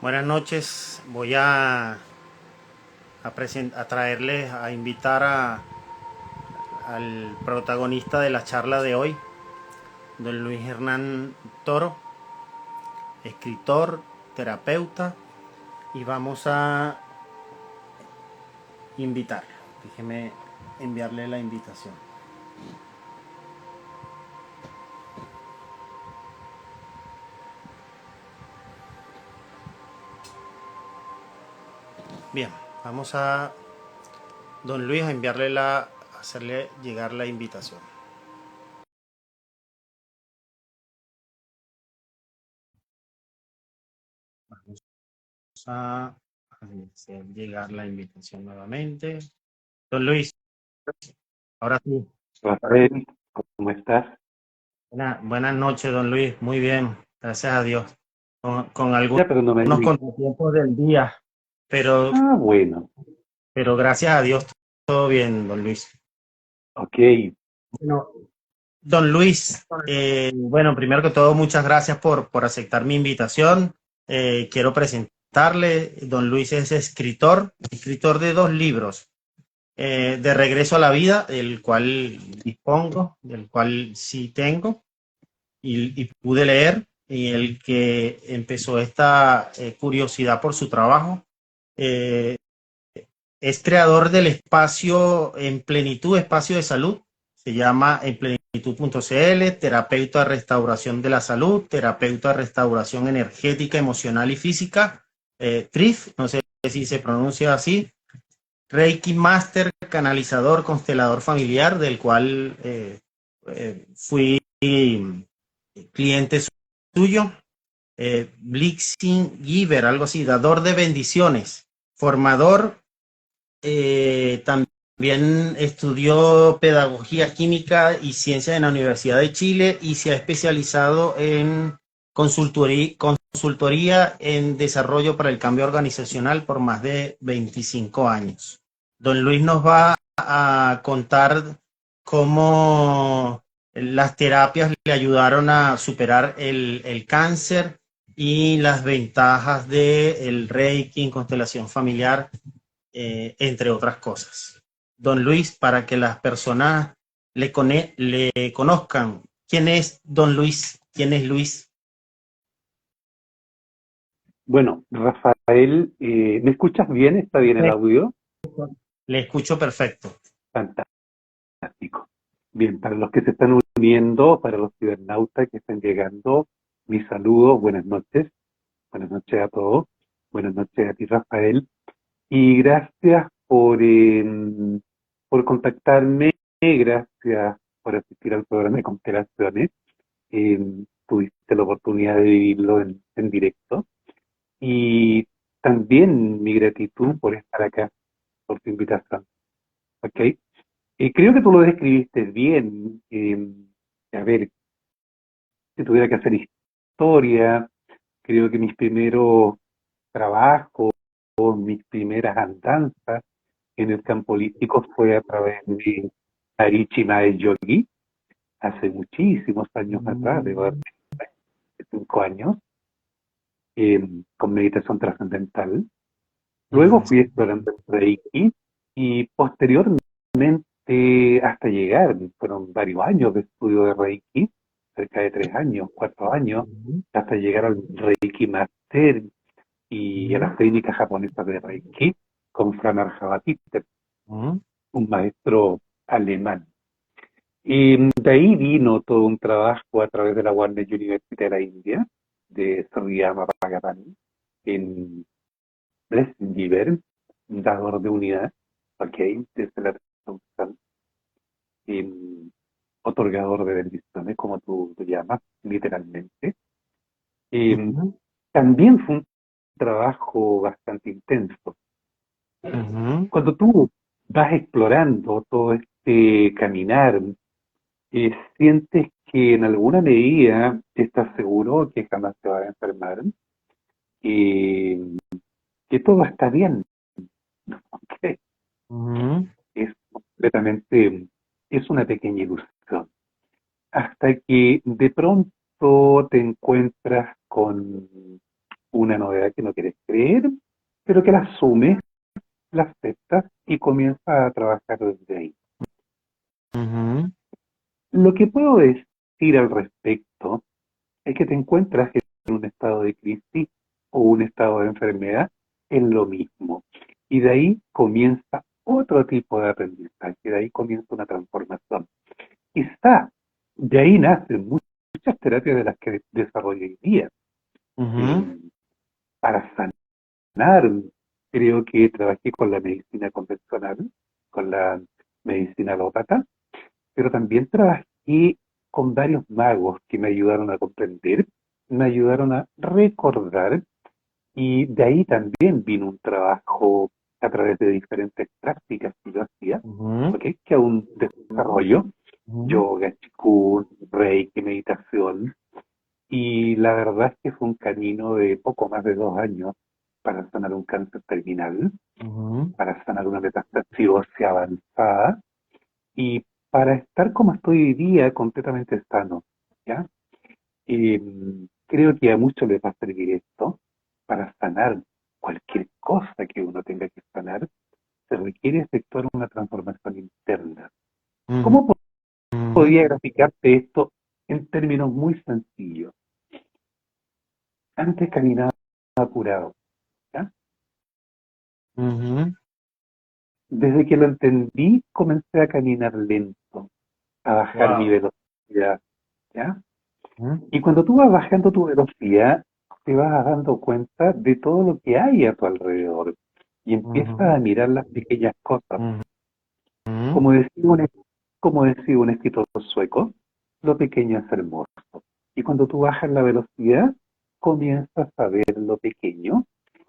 Buenas noches. Voy a traerles, a invitar al protagonista de la charla de hoy, don Luis Hernán Toro, escritor, terapeuta, y vamos a invitarlo. Déjeme enviarle la invitación. Bien, vamos a don Luis a hacerle llegar la invitación. Vamos a hacer llegar la invitación nuevamente. Don Luis, ahora sí. Rafael, ¿cómo estás? Buenas noches, don Luis. Muy bien, gracias a Dios. Con algunos Ya, pero no me digas. contratiempos del día, pero, Ah, bueno, pero gracias a Dios todo bien, don Luis. ok. Bueno, don Luis, bueno, primero que todo, muchas gracias por aceptar mi invitación. Quiero presentarle, don Luis es escritor de dos libros, De Regreso a la Vida, del cual dispongo, del cual sí tengo, y pude leer, y el que empezó esta curiosidad por su trabajo. Eh, es creador del espacio En Plenitud, espacio de salud. Se llama enplenitud.cl, terapeuta de restauración de la salud, terapeuta de restauración energética, emocional y física, TRIF, no sé si se pronuncia así, Reiki Master, canalizador, constelador familiar, del cual fui cliente suyo, Blixing Giver, algo así, dador de bendiciones, formador, también estudió pedagogía química y ciencia en la Universidad de Chile y se ha especializado en consultoría en desarrollo para el cambio organizacional por más de 25 años. Don Luis nos va a contar cómo las terapias le ayudaron a superar el cáncer y las ventajas del Reiki, constelación familiar, entre otras cosas. Don Luis, para que las personas le conozcan, ¿quién es Don Luis? ¿Quién es Luis? Bueno, Rafael, ¿me escuchas bien? ¿Está bien el audio? Le escucho perfecto. Fantástico. Bien, para los que se están uniendo, para los cibernautas que están llegando, mis saludos, buenas noches. Buenas noches a todos. Buenas noches a ti, Rafael. Y gracias por contactarme, gracias por asistir al programa de Constelaciones. Tuviste la oportunidad de vivirlo en directo. Y también mi gratitud por estar acá, por tu invitación. ¿Ok? Creo que tú lo describiste bien. A ver, si tuviera que hacer historia, creo que mis primeros trabajos, mis primeras andanzas en el campo holístico fue a través de Arichi Mae Yogi, hace muchísimos años atrás, de 5 años, con meditación trascendental. Luego fui explorando el Reiki y posteriormente, hasta llegar, fueron varios años de estudio de Reiki, cerca de 3 años, 4 años, hasta llegar al Reiki Master y a las técnicas japonesas de Reiki con Fran Arjavatitter, un maestro alemán. Y de ahí vino todo un trabajo a través de la Warner University de la India, de Sriyama Bhagavan, en Giver, dador de unidad, ok, desde la traducción, otorgador de bendiciones, como tú lo llamas, literalmente. Eh, También fue un trabajo bastante intenso. Cuando tú vas explorando todo este caminar, sientes que en alguna medida estás seguro que jamás te vas a enfermar, eh, que todo está bien, ¿ok? Es completamente, es una pequeña ilusión. Hasta que de pronto te encuentras con una novedad que no quieres creer, pero que la asumes, la aceptas y comienzas a trabajar desde ahí. Ujú, Lo que puedo decir al respecto es que te encuentras en un estado de crisis o un estado de enfermedad, es lo mismo. Y de ahí comienza otro tipo de aprendizaje, de ahí comienza una transformación. Quizá de ahí nacen muchas terapias de las que desarrollo hoy día. ujú, Eh, para sanar, creo que trabajé con la medicina convencional, con la medicina alópata, pero también trabajé con varios magos que me ayudaron a comprender, me ayudaron a recordar, y de ahí también vino un trabajo a través de diferentes prácticas que yo hacía, ujú, ¿ok? Que aún desarrollo, ujú, yoga, chikun, reiki, meditación, y la verdad es que fue un camino de poco más de 2 años para sanar un cáncer terminal, ujú. para sanar una metástasis ósea avanzada, y para estar como estoy hoy día, completamente sano, ¿ya? Creo que a muchos les va a servir esto. Para sanar cualquier cosa que uno tenga que sanar, se requiere efectuar una transformación interna. Ujú, ¿Cómo ujú, podría graficarte esto en términos muy sencillos? Antes caminaba apurado, ¿ya? ujú. Desde que lo entendí, comencé a caminar lento, a bajar mi Wow. velocidad, ¿ya? Ujú, Y cuando tú vas bajando tu velocidad, te vas dando cuenta de todo lo que hay a tu alrededor y empiezas ujú, a mirar las pequeñas cosas. ujú, ujú, Como decía un, como decía un escritor sueco, lo pequeño es hermoso. Y cuando tú bajas la velocidad, comienzas a ver lo pequeño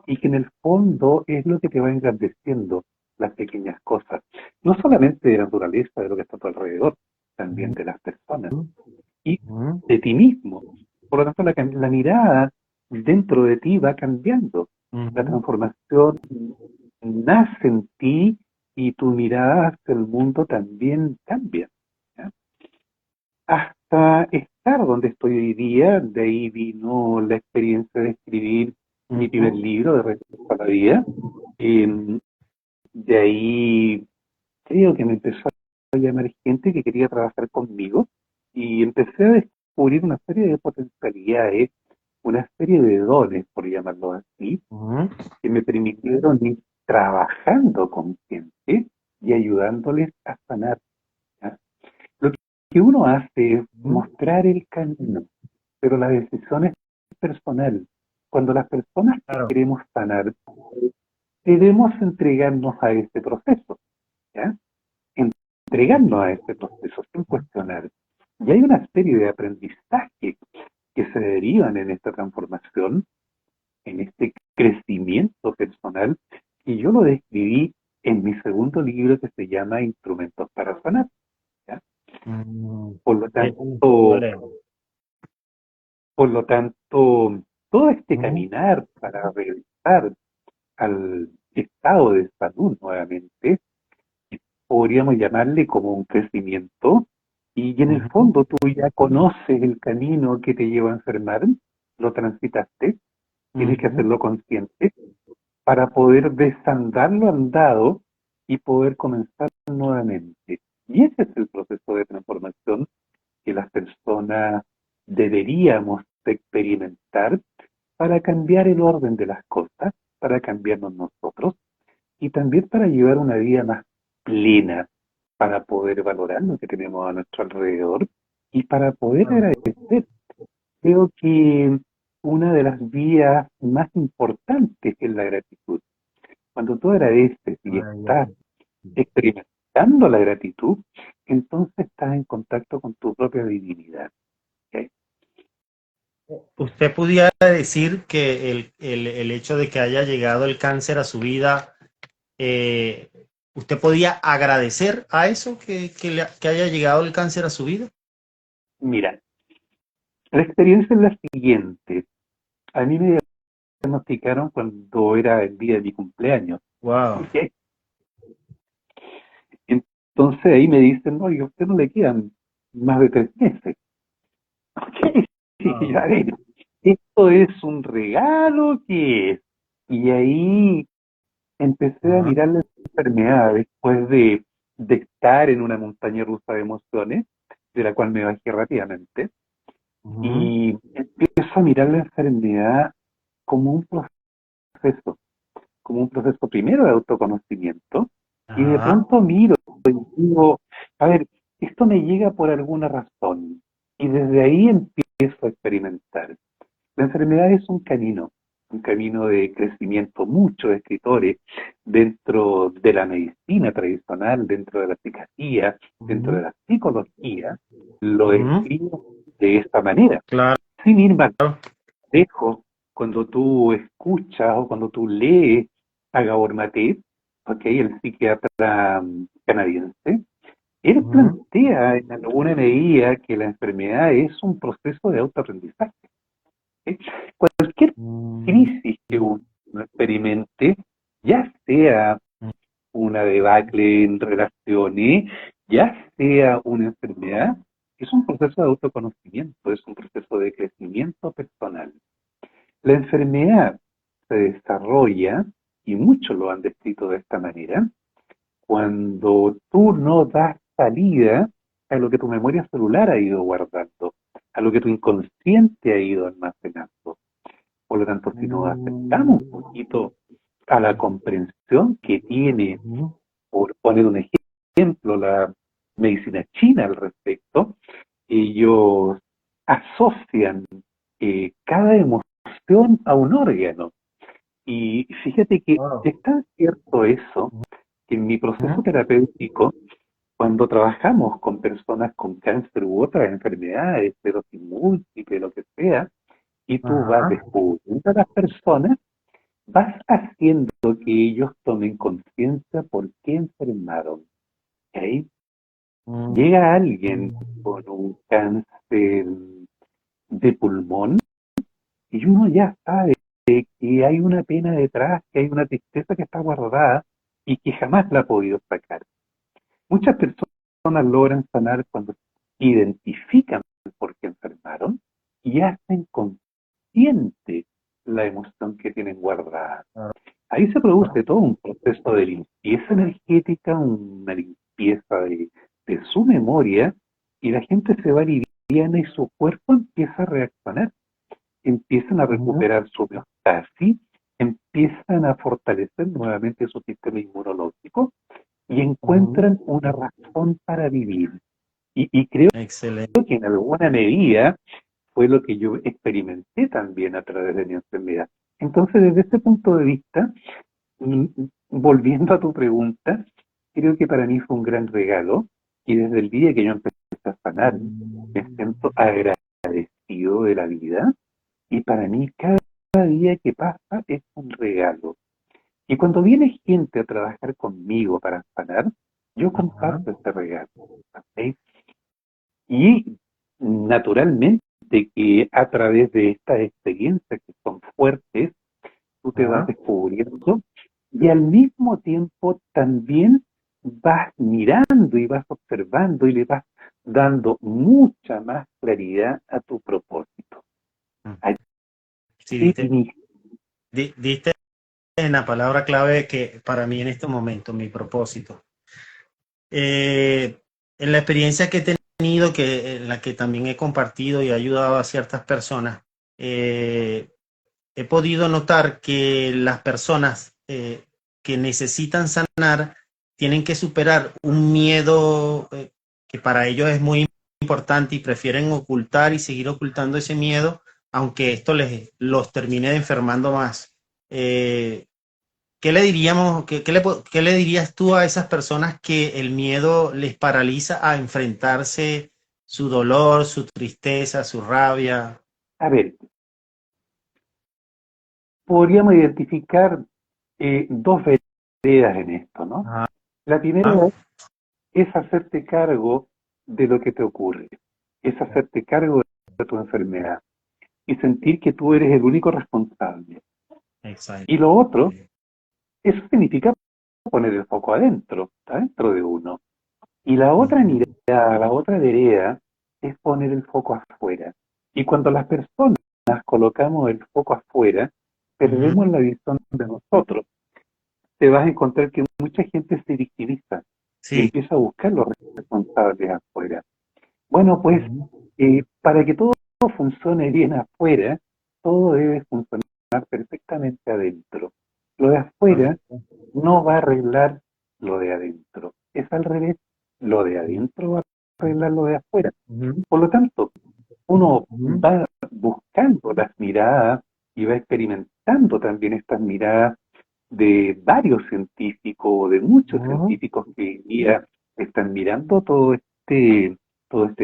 y que en el fondo es lo que te va engrandeciendo las pequeñas cosas. No solamente de la naturaleza, de lo que está a tu alrededor, también de las personas y ujú, de ti mismo. Por lo tanto, la mirada dentro de ti va cambiando. La ujú, transformación nace en ti y tu mirada hacia el mundo también cambia, ¿ya? Hasta estar donde estoy hoy día, de ahí vino la experiencia de escribir mi primer ujú, libro de Retos para la Vida. Eh, de ahí creo que me empezó a llamar gente que quería trabajar conmigo y empecé a descubrir una serie de potencialidades, una serie de dones, por llamarlo así, ujú, que me permitieron ir trabajando con gente y ayudándoles a sanar, ¿ya? Lo que uno hace es ujú. mostrar el camino, pero la decisión es personal. Cuando las personas Claro. queremos sanar, debemos entregarnos a este proceso, ¿ya? Entregarnos a este proceso sin cuestionar. Y hay una serie de aprendizajes que se derivan en esta transformación, en este crecimiento personal, y yo lo describí en mi segundo libro que se llama Instrumentos para Sanar, ¿ya? Mm, Por lo lo tanto, leo. por lo tanto, todo este Ujú, caminar para regresar al estado de salud nuevamente, podríamos llamarle como un crecimiento, y en el ujú, fondo tú ya conoces el camino que te lleva a enfermar, lo transitaste, tienes que ujú. hacerlo consciente para poder desandar lo andado y poder comenzar nuevamente. Y ese es el proceso de transformación que las personas deberíamos experimentar para cambiar el orden de las cosas, para cambiarnos nosotros y también para llevar una vida más plena, para poder valorar lo que tenemos a nuestro alrededor y para poder Claro. agradecer. Creo que una de las vías más importantes es la gratitud. Cuando tú agradeces y estás Maravilloso. experimentando la gratitud, entonces estás en contacto con tu propia divinidad, ¿ok? ¿Usted pudiera decir que el hecho de que haya llegado el cáncer a su vida, eh, usted podía agradecer a eso, que haya llegado el cáncer a su vida? Mira, la experiencia es la siguiente. A mí me diagnosticaron cuando era el día de mi cumpleaños, Wow. ¿ok? Entonces ahí me dicen, no, y a usted no le quedan más de 3 meses. Ok, sí, Wow. ya ven. ¿esto es un regalo? ¿Qué es? Y ahí empecé a Ajá, mirar la enfermedad después de estar en una montaña rusa de emociones, de la cual me bajé rápidamente, ujú, y empiezo a mirar la enfermedad como un proceso, como un proceso primero de autoconocimiento, y de ajá, pronto miro y digo, a ver, esto me llega por alguna razón, y desde ahí empiezo a experimentar. La enfermedad es un camino de crecimiento. Muchos escritores dentro de la medicina tradicional, dentro de la psiquiatría, dentro de ujú, la psicología, lo ujú, escriben de esta manera. claro, Sin ir más lejos, cuando tú escuchas o cuando tú lees a Gabor Maté, okay, el psiquiatra canadiense, él ujú, plantea en alguna medida que la enfermedad es un proceso de autoaprendizaje. ¿Sí? Cualquier mm, crisis que uno experimente, ya sea una debacle en relaciones, ya sea una enfermedad, es un proceso de autoconocimiento, es un proceso de crecimiento personal. La enfermedad se desarrolla, y muchos lo han descrito de esta manera, cuando tú no das salida a lo que tu memoria celular ha ido guardando, a lo que tu inconsciente ha ido almacenando. Por lo tanto, si nos acercamos un mm, poquito a la comprensión que tiene, ujú, por poner un ejemplo, la medicina china al respecto, ellos asocian cada emoción a un órgano. Y fíjate que claro, es tan cierto eso, que en mi proceso ujú, terapéutico, cuando trabajamos con personas con cáncer u otras enfermedades, esclerosis múltiple, lo que sea, y tú vas ajá, descubriendo a las personas, vas haciendo que ellos tomen conciencia por qué enfermaron. ¿Ok? mm, Llega alguien con un cáncer de pulmón y uno ya sabe que hay una pena detrás, que hay una tristeza que está guardada y que jamás la ha podido sacar. Muchas personas logran sanar cuando identifican por qué enfermaron y hacen consciente la emoción que tienen guardada. claro, Ahí se produce todo un proceso de limpieza energética, una limpieza de su memoria, y la gente se va aliviando y su cuerpo empieza a reaccionar, empiezan a ujú, recuperar su homeostasis, empiezan a fortalecer nuevamente su sistema inmunológico y ujú, encuentran una razón para vivir. Y creo excelente. que en alguna medida fue lo que yo experimenté también a través de mi enfermedad. Entonces, desde ese punto de vista, volviendo a tu pregunta, creo que para mí fue un gran regalo y desde el día que yo empecé a sanar, me siento agradecido de la vida y para mí cada día que pasa es un regalo. Y cuando viene gente a trabajar conmigo para sanar, yo Ajá, comparto este regalo. ¿Ok? Y naturalmente que a través de estas experiencias que son fuertes, tú te vas ajá, descubriendo y al mismo tiempo también vas mirando y vas observando y le vas dando mucha más claridad a tu propósito. mm. ¿A Sí, qué diste, viniste? diste en la palabra clave que para mí en este momento, mi propósito. En la experiencia que he tenido, en la que también he compartido y he ayudado a ciertas personas, he podido notar que las personas que necesitan sanar tienen que superar un miedo que para ellos es muy importante y prefieren ocultar y seguir ocultando ese miedo, aunque esto los termine de enfermando más. Eh, ¿Qué le diríamos, qué le dirías tú a esas personas que el miedo les paraliza a enfrentarse su dolor, su tristeza, su rabia? A ver, podríamos identificar dos veredas en esto, ¿no? Ajá, La primera es hacerte cargo de lo que te ocurre, es hacerte cargo de tu enfermedad y sentir que tú eres el único responsable. exacto. Y lo otro, eso significa poner el foco adentro, está dentro de uno. Y la otra Ujú, mirada, la otra vereda, es poner el foco afuera. Y cuando las personas colocamos el foco afuera, perdemos la visión de nosotros. Te vas a encontrar que mucha gente se victimiza y Sí. empieza a buscar los responsables afuera. Bueno, pues para que todo funcione bien afuera, todo debe funcionar perfectamente adentro. Lo de afuera Correcto. no va a arreglar lo de adentro. Es al revés. Lo de adentro va a arreglar lo de afuera. Ujú, Por lo tanto, uno ujú, va buscando las miradas y va experimentando también estas miradas de varios científicos, de muchos ujú, científicos que hoy día están mirando todo este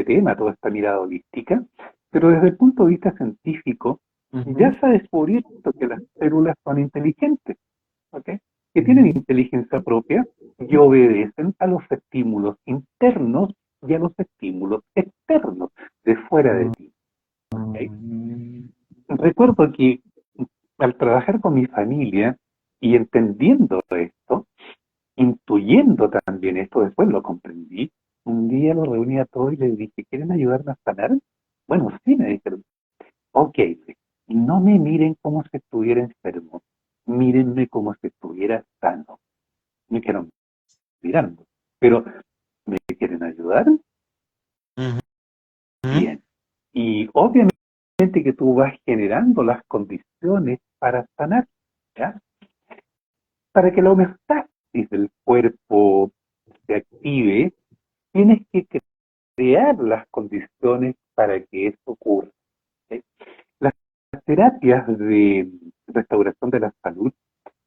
tema, toda esta mirada holística, pero desde el punto de vista científico, ya ujú, se ha descubierto que las células son inteligentes, ¿ok? Que tienen ujú. inteligencia propia y obedecen a los estímulos internos y a los estímulos externos de fuera de ti, ¿ok? Mm, Recuerdo que al trabajar con mi familia y entendiendo esto, intuyendo también esto, después lo comprendí, un día lo reuní a todos y les dije, ¿quieren ayudarme a sanar? Bueno, sí, me dijeron, ok, no me miren como si estuviera enfermo, mírenme como si estuviera sano. Me quedaron mirando, pero ¿me quieren ayudar? ujú, ujú. Bien. Y obviamente que tú vas generando las condiciones para sanar, ¿ya? Para que la homeostasis del cuerpo se active, tienes que crear las condiciones para que eso ocurra, ¿ok? Las terapias de restauración de la salud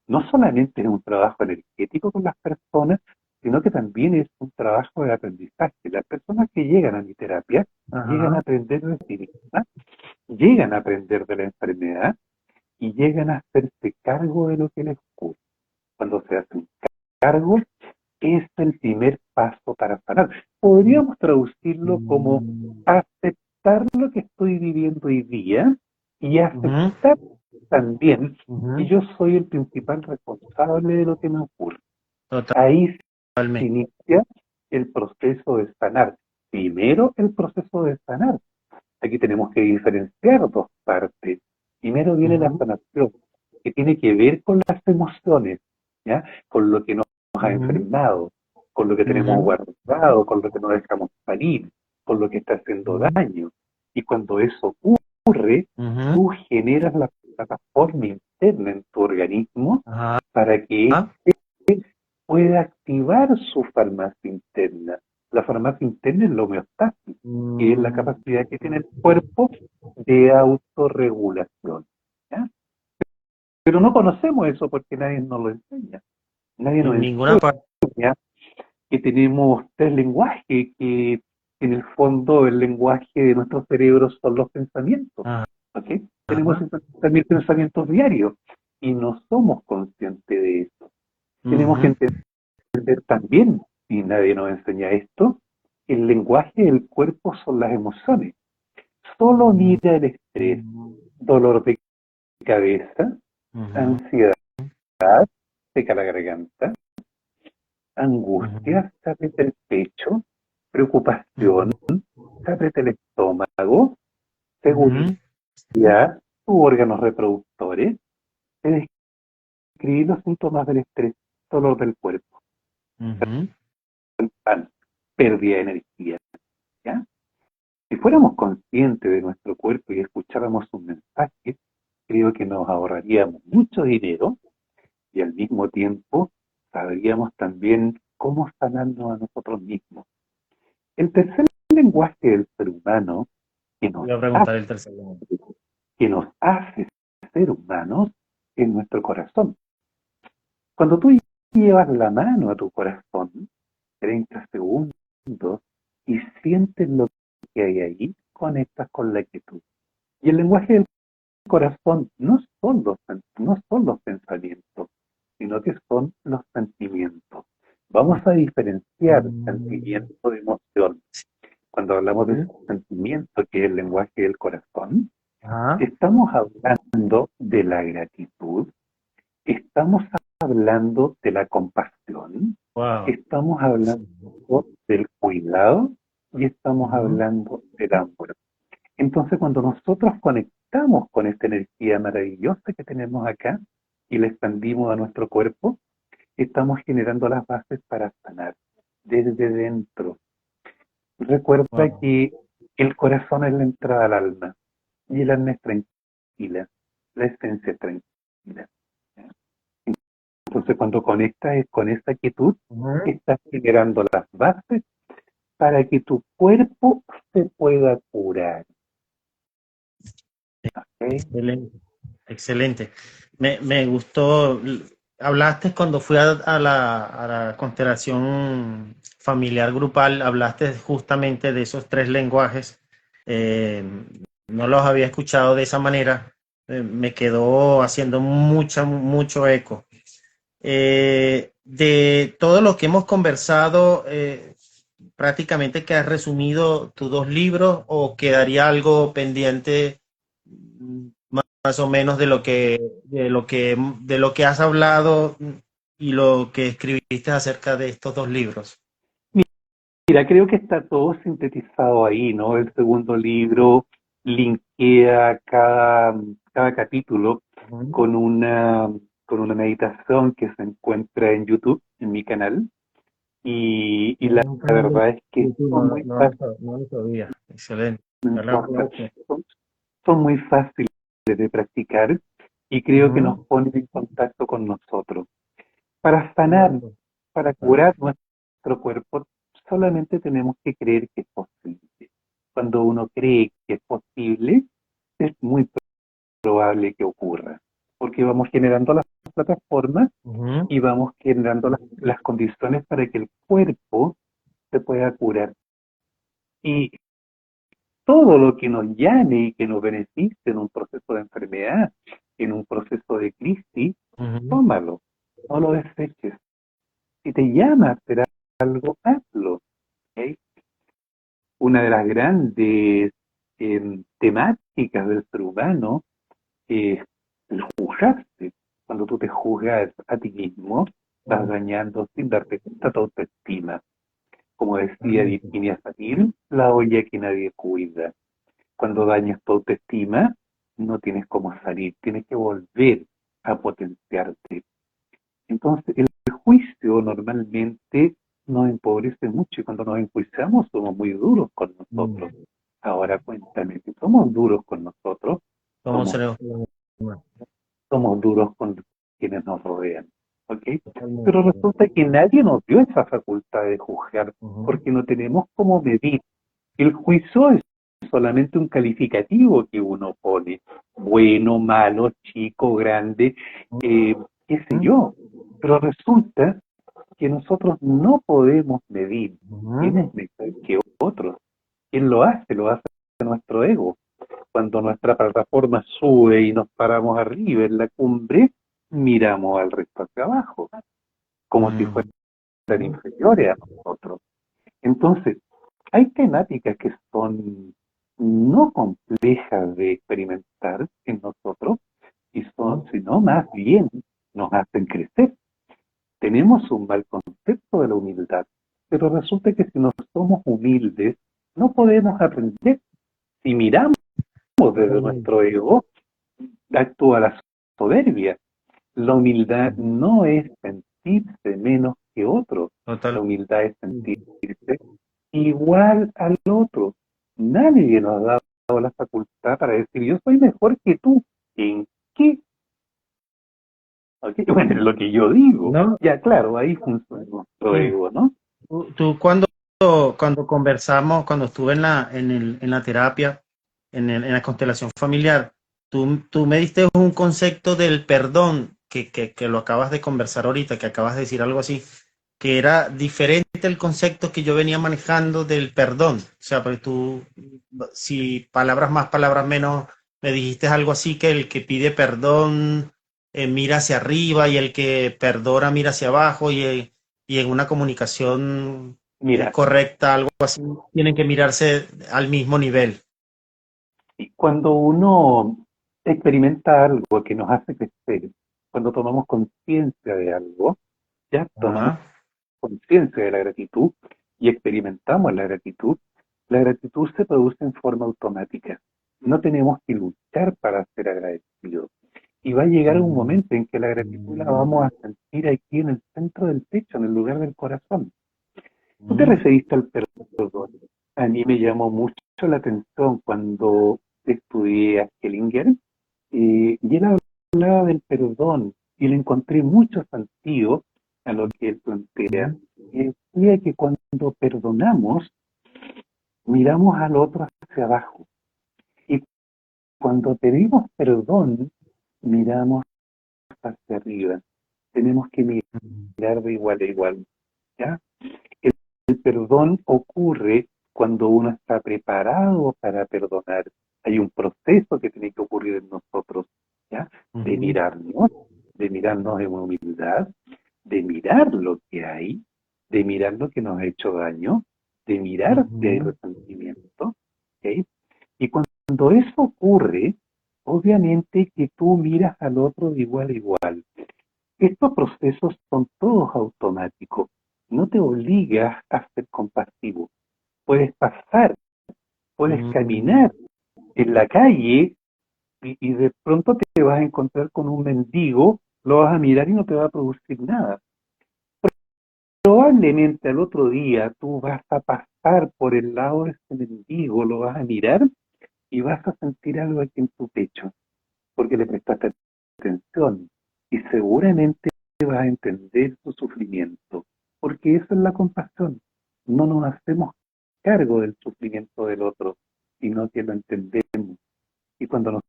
no solamente es un trabajo energético con las personas, sino que también es un trabajo de aprendizaje. Las personas que llegan a mi terapia llegan a Ajá. aprender de sí mismas, llegan a aprender de la enfermedad y llegan a hacerse cargo de lo que les ocurre. Cuando se hacen cargo, es el primer paso para sanar. Podríamos traducirlo como Mm, aceptar lo que estoy viviendo hoy día y ujú, aceptar también que ujú. yo soy el principal responsable de lo que me ocurre. Ahí se Totalmente. inicia el proceso de sanar. Primero, el proceso de sanar. Aquí tenemos que diferenciar dos partes. Primero viene la Ujú, sanación, que tiene que ver con las emociones, ¿ya? Con lo que nos ha ujú, enfermado, con lo que tenemos ujú, guardado, con lo que no dejamos salir, con lo que está haciendo ujú, daño. Y cuando eso ocurre, ujú. tú generas la plataforma interna en tu organismo Ajá. para que puede activar su farmacia interna. La farmacia interna es la homeostasis, que es la Mm, capacidad que tiene el cuerpo de autorregulación, ¿ya? Pero no conocemos eso porque nadie nos lo enseña. Nadie nos en ninguna parte. enseña que tenemos tres lenguajes, que en el fondo el lenguaje de nuestro cerebro son los pensamientos, Ajá. ¿ok? Tenemos 50.000 pensamientos diarios y no somos conscientes de eso. Tenemos que Ujú. entender también, y nadie nos enseña esto, el lenguaje del cuerpo son las emociones. Solo mira el estrés, dolor de cabeza, Ujú, ansiedad, seca la garganta, ujú, angustia, se aprieta el pecho, preocupación, ujú, se aprieta el estómago, seguridad, ujú, tus órganos reproductores, se describen los síntomas del estrés, dolor del cuerpo, ujú. pérdida de energía, ¿ya? Si fuéramos conscientes de nuestro cuerpo y escucháramos sus mensajes, creo que nos ahorraríamos mucho dinero y al mismo tiempo sabríamos también cómo sanarnos a nosotros mismos. El tercer lenguaje del ser humano que nos Voy a hace, preguntar el tercer lugar. que nos hace ser humanos es nuestro corazón. Cuando tú llevas la mano a tu corazón, 30 segundos, y sientes lo que hay ahí, conectas con la quietud. Y el lenguaje del corazón no son los pensamientos, sino que son los sentimientos. Vamos a diferenciar Mm, sentimiento de emoción. Cuando hablamos de ujú. sentimiento, que es el lenguaje del corazón, Ajá. estamos hablando de la gratitud, estamos hablando de la compasión, Wow. estamos hablando del cuidado y estamos Ujú, hablando del amor. Entonces, cuando nosotros conectamos conectamos con esta energía maravillosa que tenemos acá y la expandimos a nuestro cuerpo, estamos generando las bases para sanar desde dentro. Recuerda Wow. que el corazón es la entrada al alma y el alma es tranquila, la esencia es tranquila. Entonces, cuando conectas con esa quietud, Ujú. estás generando las bases para que tu cuerpo se pueda curar. ¿Ok? Excelente, excelente. Me gustó. Hablaste cuando fui a la constelación familiar grupal, hablaste justamente de esos tres lenguajes. Eh, no los había escuchado de esa manera. Me quedó haciendo mucho eco. De todo lo que hemos conversado, prácticamente que has resumido tus dos libros o quedaría algo pendiente, más o menos de lo que has hablado y lo que escribiste acerca de estos dos libros. Mira, creo que está todo sintetizado ahí, ¿no? El segundo libro linkea cada capítulo Ujú. con una meditación que se encuentra en YouTube, en mi canal, y la Tienes un canal de verdad es que YouTube, son muy no lo sabía. Excelente. no Ya lo importa, aproveché. son muy fáciles de practicar y creo que nos Ujú. ponen en contacto con nosotros. Para sanar, Claro, para claro. curar nuestro cuerpo, solamente tenemos que creer que es posible. Cuando uno cree que es posible, es muy probable que ocurra, porque vamos generando las plataformas Ujú. y vamos generando las condiciones para que el cuerpo se pueda curar. Y todo lo que nos llame y que nos beneficie en un proceso de enfermedad, en un proceso de crisis, Ujú. tómalo, no lo deseches. Si te llama a hacer algo, hazlo. ¿Ok? Una de las grandes temáticas del ser humano es el juzgarse. Cuando tú te juzgas a ti mismo, estás dañando sin darte cuenta tu autoestima. Como decía Totalmente. Virginia Satir, la olla que nadie cuida. Cuando dañas tu autoestima, no tienes cómo salir, tienes que volver a potenciarte. Entonces, el juicio normalmente nos empobrece mucho y cuando nos enjuiciamos somos muy duros con nosotros. Mm. Ahora cuéntame, si somos duros con nosotros, Somos somos, seres humanos. somos duros con quienes nos rodean. ¿Ok? Pero Totalmente. resulta que nadie nos dio esa facultad de juzgar Ujú. porque no tenemos cómo medir. El juicio es solamente un calificativo que uno pone, bueno, malo, chico, grande, eh, qué sé yo. Pero resulta que nosotros no podemos medir quién Ujú. es mejor que otros. ¿Quién lo hace nuestro ego. Cuando nuestra plataforma sube y nos paramos arriba en la cumbre, miramos al resto hacia abajo, como si Mm. fueran inferiores a nosotros. Entonces, hay temáticas que son no complejas de experimentar en nosotros, y son, Ujú. sino más bien nos hacen crecer. Tenemos un mal concepto de la humildad, pero resulta que si no somos humildes, no podemos aprender. Si miramos desde Totalmente. nuestro ego, actúa la soberbia. La humildad no es sentirse menos que otro, la Totalmente. humildad es sentirse igual al otro. Nadie nos ha dado la facultad para decir yo soy mejor que tú. ¿En qué? ¿Ok? Bueno, es lo que yo digo. ¿No? Ya, claro, ahí funciona nuestro Mm. ego, ¿no? Tú cuando conversamos, cuando estuve en la terapia, en la constelación familiar, tú me diste un concepto del perdón que lo acabas de conversar ahorita, que acabas de decir algo así, que era diferente el concepto que yo venía manejando del perdón. O sea, porque tú, si palabras más, palabras menos, me dijiste algo así, que el que pide perdón mira hacia arriba y el que perdona mira hacia abajo y en una comunicación Mira, correcta, algo así, tienen que mirarse al mismo nivel. cuando uno experimenta algo que nos hace crecer, cuando tomamos conciencia de algo, ya tomamos Ajá. conciencia de la gratitud y experimentamos la gratitud se produce en forma automática. no tenemos que luchar para ser agradecidos. Y va a llegar un momento en que la gratitud la vamos a sentir aquí en el centro del pecho, en el lugar del corazón. Tú te referiste al perdón. A mí me llamó mucho la atención cuando estudié a Hellinger, y él hablaba del perdón y le encontré mucho sentido a lo que él plantea. Y decía que cuando perdonamos, miramos al otro hacia abajo. Y cuando pedimos perdón, miramos hacia arriba. Tenemos que mirar de igual a igual. ¿Ya? El perdón ocurre cuando uno está preparado para perdonar. Hay un proceso que tiene que ocurrir en nosotros, ¿ya? De mirarnos en humildad, de mirar lo que hay, de mirar lo que nos ha hecho daño, de mirar si hay resentimiento, ¿ok? Y cuando eso ocurre, obviamente que tú miras al otro de igual a igual. Estos procesos son todos automáticos. No te obligas a ser compasivo. Puedes pasar, puedes caminar en la calle y de pronto te vas a encontrar con un mendigo, lo vas a mirar y no te va a producir nada. Probablemente al otro día tú vas a pasar por el lado de ese mendigo, lo vas a mirar y vas a sentir algo aquí en tu pecho, porque le prestaste atención y seguramente vas a entender su sufrimiento, porque eso es la compasión. No nos hacemos cargo del sufrimiento del otro, sino que lo entendemos. Y cuando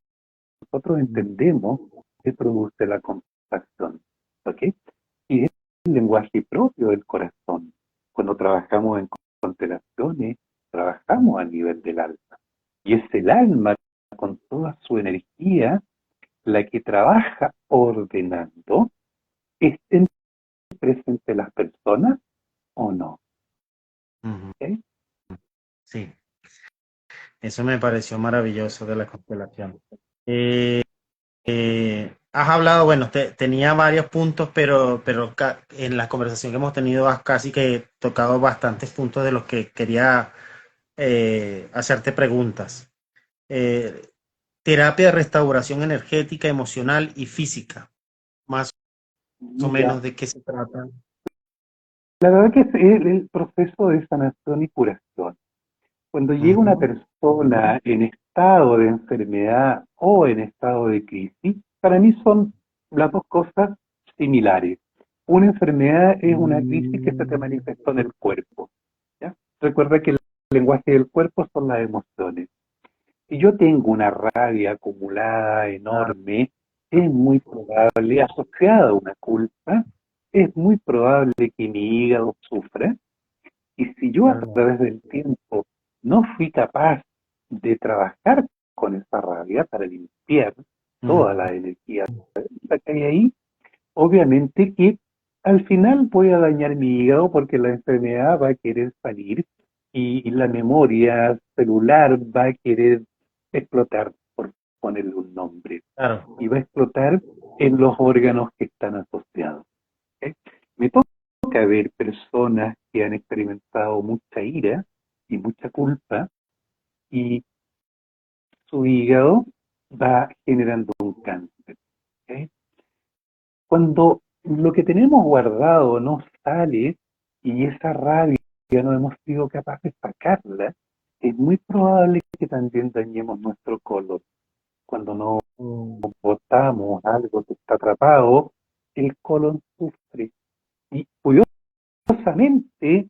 nosotros entendemos, se produce la compasión. ¿Ok? Y es el lenguaje propio del corazón. Cuando trabajamos en constelaciones, trabajamos a nivel del alma. Y es el alma con toda su energía la que trabaja ordenando, estén presentes las personas o no. ¿Okay? Sí, eso me pareció maravilloso de la constelación. Eh, has hablado, bueno, tenía varios puntos, pero en la conversación que hemos tenido has casi que tocado bastantes puntos de los que quería hacerte preguntas. Eh, Terapia de restauración energética, emocional y física. Más o Ya. menos de qué se trata. La verdad que es el proceso de sanación y curación. Cuando llega una Ujú. persona en estado de enfermedad o en estado de crisis, para mí son las dos cosas similares. Una enfermedad es una crisis que se te manifestó en el cuerpo. ¿Ya? Recuerda que el lenguaje del cuerpo son las emociones. Si yo tengo una rabia acumulada Ah, enorme, es muy probable, asociada a una culpa, es muy probable que mi hígado sufra. Y si yo a claro. través del tiempo no fui capaz de trabajar con esa rabia para limpiar toda Ujú. la energía que hay ahí, obviamente que al final voy a dañar mi hígado porque la enfermedad va a querer salir y la memoria celular va a querer explotar, por ponerle un nombre, Claro. y va a explotar en los órganos que están asociados. ¿Ok? Me toca ver personas que han experimentado mucha ira y mucha culpa y su hígado va generando un cáncer. ¿Ok? Cuando lo que tenemos guardado no sale y esa rabia no hemos sido capaces de sacarla, es muy probable que también dañemos nuestro colon. Cuando no Mm, botamos algo que está atrapado, el colon sufre. Y curiosamente,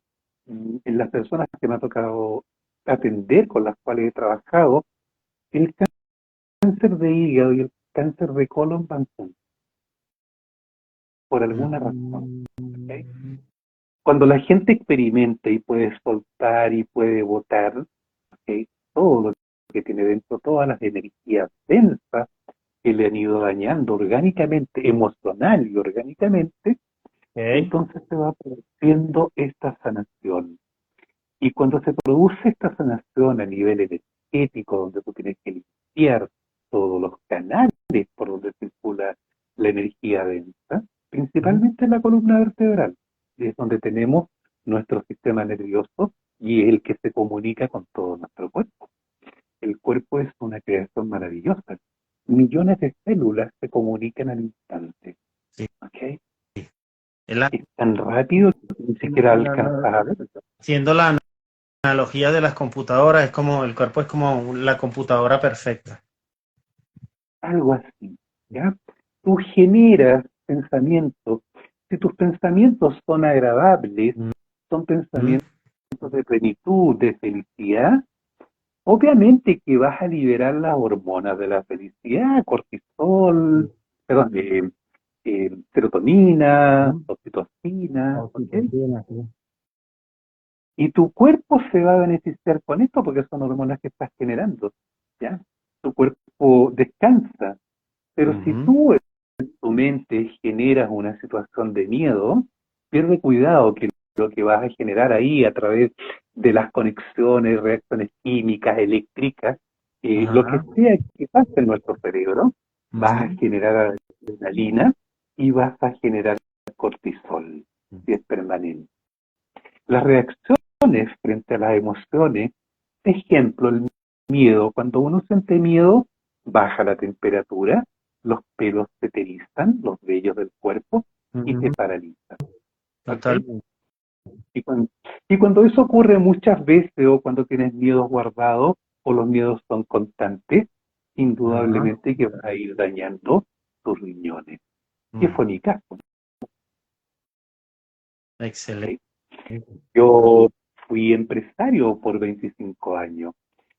en las personas que me ha tocado atender, con las cuales he trabajado, el cáncer de hígado y el cáncer de colon van juntos, por alguna razón. ¿Ok? Cuando la gente experimenta y puede soltar y puede botar, ¿ok?, todo lo que tiene dentro, todas las energías densas que le han ido dañando orgánicamente, emocional y orgánicamente, ok. entonces se va produciendo esta sanación. Y cuando se produce esta sanación a nivel energético, donde tú tienes que limpiar todos los canales por donde circula la energía densa, Ujú. principalmente en la columna vertebral, y es donde tenemos nuestro sistema nervioso y es el que se comunica con todo nuestro cuerpo. el cuerpo es una creación maravillosa. Millones de células se comunican al instante. Sí. ¿Ok? Es la- Es tan rápido que ni siquiera alcanzas a ver. Siendo la analogía de las computadoras, es como el cuerpo es como la computadora perfecta. Algo así. ¿Ya? Tú generas pensamientos. Si tus pensamientos son agradables, son Mm, pensamientos de plenitud, de felicidad, obviamente que vas a liberar las hormonas de la felicidad, cortisol, perdón, serotonina, mm. oxitocina, ¿ok? Oxitocina, sí. Y tu cuerpo se va a beneficiar con esto porque son hormonas que estás generando, ¿ya? Tu cuerpo descansa, pero si Ujú. tú en tu mente generas una situación de miedo, pierde cuidado que lo que vas a generar ahí a través de las conexiones, reacciones químicas, eléctricas, lo que Ajá. sea que pase en nuestro cerebro, vas a Ujú. generar adrenalina y vas a generar cortisol, si es permanente. Las reacciones frente a las emociones, ejemplo, el miedo. Cuando uno siente miedo, baja la temperatura, los pelos se te erizan, los vellos del cuerpo, y te Ujú. paralizan. ¿Ok? Totalmente. Y cuando, y cuando eso ocurre muchas veces o cuando tienes miedos guardados o los miedos son constantes, Ajá. indudablemente que vas a ir dañando tus riñones. ¿Qué Mm. fue mi caso? Excelente. ¿Ok? Yo fui empresario por 25 años.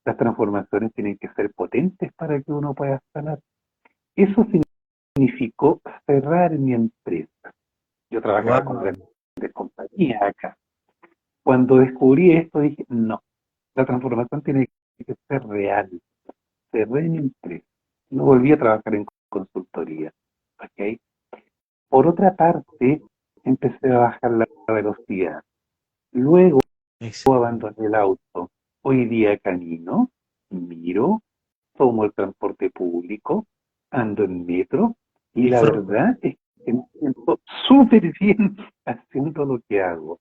Las transformaciones tienen que ser potentes para que uno pueda sanar. Eso significó cerrar mi empresa. Yo trabajaba con Wow. grandes compañías acá. Cuando descubrí esto dije, no, la transformación tiene que ser real. Cerré mi empresa. No volví a trabajar en consultoría. ¿Ok? Por otra parte, empecé a bajar la velocidad. Luego Excelente. abandoné el auto. Hoy día camino, miro, tomo el transporte público, ando en metro y la Disfruto. verdad es que me siento súper bien haciendo lo que hago.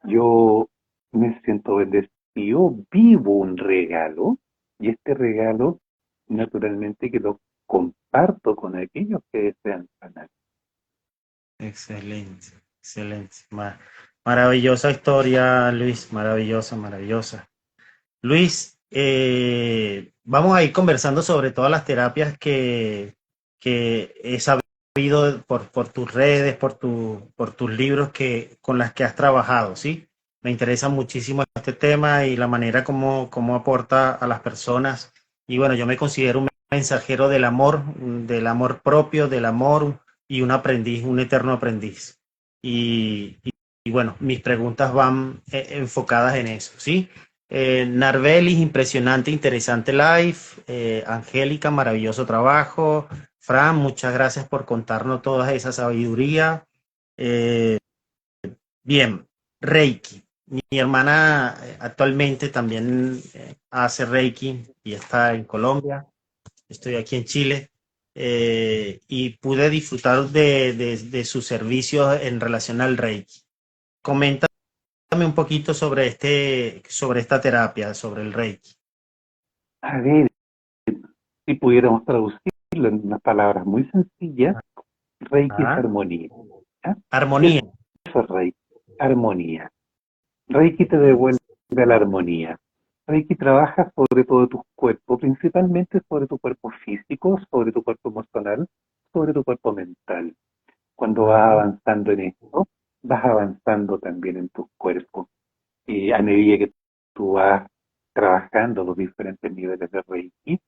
Yo me siento bendecido, vivo un regalo y este regalo naturalmente que lo comparto con aquellos que desean sanar. Excelente. Excelente. Maravillosa historia, Luis. Maravillosa, maravillosa. Luis, vamos a ir conversando sobre todas las terapias que he sabido por tus redes, por tus libros con las que has trabajado, ¿sí? Me interesa muchísimo este tema y la manera como aporta a las personas. Y bueno, yo me considero un mensajero del amor propio, del amor y un aprendiz, un eterno aprendiz. Y bueno, mis preguntas van enfocadas en eso, ¿sí? Narvelis, impresionante, interesante live. Angélica, maravilloso trabajo. Fran, muchas gracias por contarnos toda esa sabiduría. Eh, bien, Reiki. Mi hermana actualmente también hace Reiki y está en Colombia. Estoy aquí en Chile. Y pude disfrutar de sus servicios en relación al Reiki. Coméntame un poquito sobre esta terapia, sobre el Reiki. A ver, si pudiéramos traducirlo en unas palabras muy sencillas, Reiki es Ah, armonía. ¿Ya? Eso armonía. es Reiki, armonía. Reiki te devuelve a la armonía. Reiki trabaja sobre todo tu cuerpo, principalmente sobre tu cuerpo físico, sobre tu cuerpo emocional, sobre tu cuerpo mental. Cuando vas Ajá. avanzando en esto, vas avanzando también en tu cuerpo. Y a medida que tú vas trabajando los diferentes niveles de Reiki,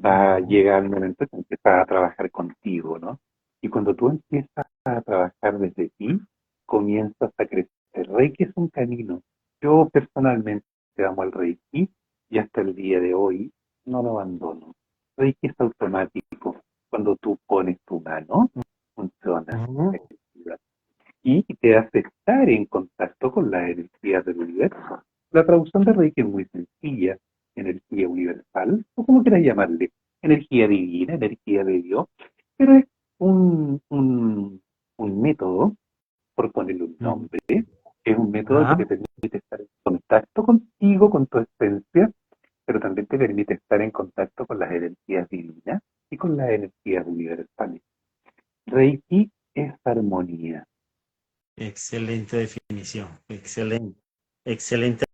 va a Ujú. llegar el momento en que empiezas a trabajar contigo, ¿no? Y cuando tú empiezas a trabajar desde ti, comienzas a crecer. Reiki es un camino. Yo personalmente amo al Reiki y hasta el día de hoy no lo abandono. Reiki es automático. Cuando tú pones tu mano, funciona. Ujú. Y te hace estar en contacto con las energías del universo. La traducción de Reiki es muy sencilla, energía universal, o como quieras llamarle, energía divina, energía de Dios, pero es un método, por ponerle un Ujú. nombre, es un método que Ajá. te permite estar en contacto contigo, con tu esencia, pero también te permite estar en contacto con las energías divinas y con las energías universales. Reiki es armonía. Excelente definición, excelente, excelente